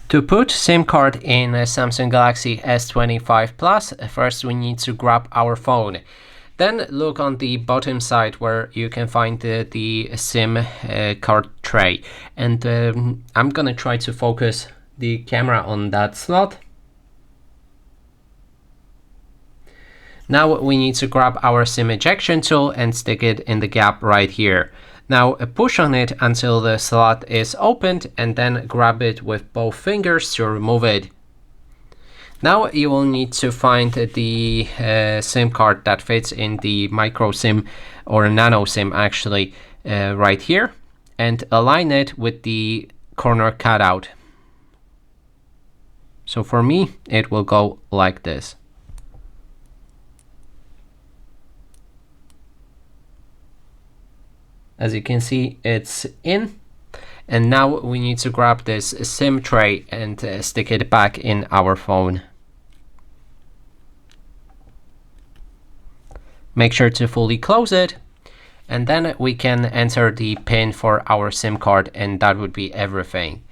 To put SIM card in a Samsung Galaxy S25 Plus, first we need to grab our phone. Then look on the bottom side where you can find the SIM card tray. And I'm gonna try to focus the camera on that slot. Now we need to grab our SIM ejection tool and stick it in the gap right here. Now push on it until the slot is opened and then grab it with both fingers to remove it. Now you will need to find the SIM card that fits in the micro SIM or nano SIM actually right here, and align it with the corner cutout. So for me it will go like this. As you can see, it's in. And now we need to grab this SIM tray and stick it back in our phone. Make sure to fully close it. And then we can enter the PIN for our SIM card, and that would be everything.